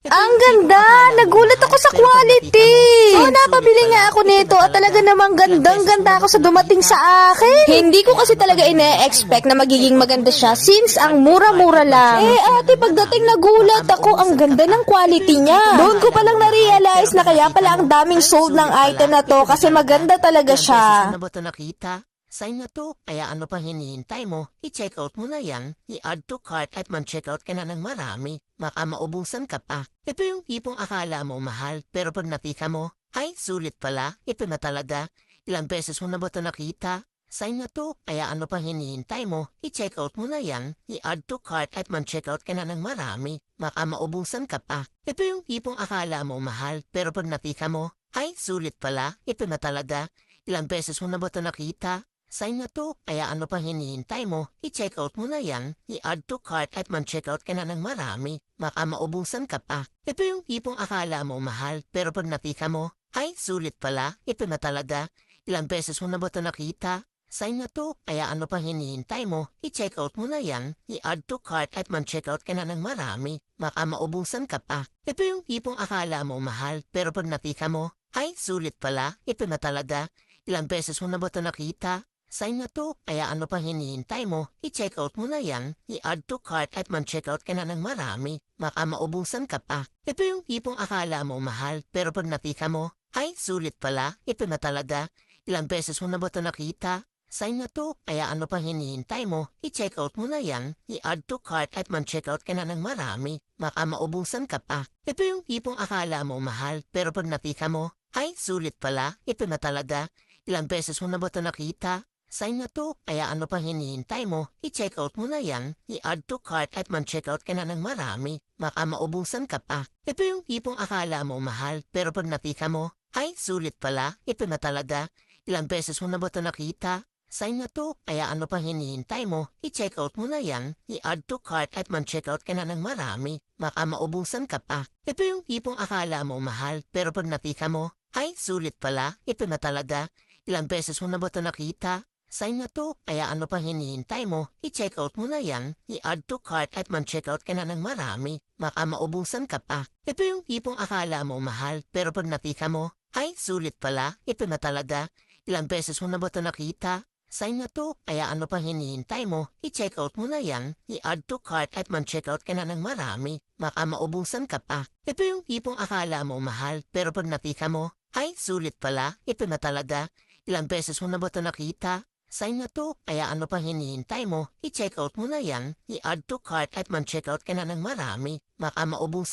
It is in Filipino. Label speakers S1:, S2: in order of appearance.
S1: Ang ganda! Nagulat ako sa quality! Oo, napabili nga ako nito at talaga namang gandang-ganda ako sa dumating sa akin. Hindi ko kasi talaga ine-expect na magiging maganda siya since ang mura-mura lang. Eh ate, pagdating nagulat ako, ang ganda ng quality niya. Doon ko palang na-realize na kaya pala ang daming sold ng item na to kasi maganda talaga siya.
S2: Ano ba ito nakita? Sign na to, kaya ano pang hinihintay mo? I-check out mo na yan, i-add to cart at man-check out ka na ng marami. Baka maubusan ka pa. Ito yung tipong akala mo mahal, pero pag nakita mo, ay sulit pala, ito na talaga. Ilang beses mo na ba ito nakita? Sign na to, kaya ano pang hinihintay mo? I-check out mo na yan, i-add to cart at man-check out ka na ng marami. Baka maubusan ka pa. Ito yung tipong akala mo mahal, pero pag nakita mo, ay sulit pala, ito na talaga. Ilang beses mo na ba ito nakita? Sign na to, kaya ano pang hinihintay mo? I-check out mo na yan, i-add to cart at man-check out ka na ng marami. Baka maubusan ka pa. Ito yung tipong akala mo mahal, pero pag nakita mo, ay sulit pala, ito na talaga. Ilang beses mo na ba ito nakita? Sign na to, kaya ano pang hinihintay mo? I-check out mo na yan, i-add to cart at man-check out ka na ng marami. Baka maubusan ka pa. Ito yung tipong akala mo mahal, pero pag nakita mo, ay sulit pala, ito na talaga. Ilang beses mo na ba ito nakita? Sign na to, kaya ano pang hinihintay mo? I-check out mo na yan, i-add to cart at man-check out ka na ng marami. Baka maubusan ka pa. Ito yung tipong akala mo mahal, pero pag nakita mo, ay sulit pala, ito na talaga. Ilang beses mo na ba ito nakita? Sign na to, kaya ano pang hinihintay mo? I-check out mo na yan, i-add to cart at man-check out ka na ng marami. Baka maubusan ka pa. Ito yung tipong akala mo mahal, pero pag nakita mo, ay sulit pala, ito na talaga. Ilang beses mo na ba ito nakita? Sign na to, kaya ano pang hinihintay mo? I-check out mo na yan, i-add to cart at man-check out ka na ng marami. Baka maubusan ka pa. Ito yung tipong akala mo mahal, pero pag nakita mo, ay sulit pala, ito na talaga. Ilang beses mo na ba ito nakita? Sign na to, kaya ano pang hinihintay mo? I-check out mo na yan, i-add to cart at man-check out ka na ng marami. Baka maubusan ka pa. Ito yung tipong akala mo mahal, pero pag nakita mo, ay sulit pala, ito na talaga. Ilang beses mo na ba ito nakita? Sign na to, kaya ano pang hinihintay mo? I-check out mo na yan, i-add to cart at man-check out ka na ng marami. Baka maubusan ka pa. Ito yung tipong akala mo mahal, pero pag nakita mo, ay sulit pala, ito na talaga. Ilang beses mo na ba ito nakita? Sign na to, kaya ano pang hinihintay mo? I-check out mo na yan, i-add to cart at man-check out ka na ng marami. Baka maubusan ka pa. Ito yung tipong akala mo mahal, pero pag nakita mo, ay sulit pala, ito na talaga. Ilang beses mo na ba ito nakita? Sign na to, kaya ano pang hinihintay mo? I-check out mo na yan, i-add to cart at man-check out ka na ng marami. Baka maubusan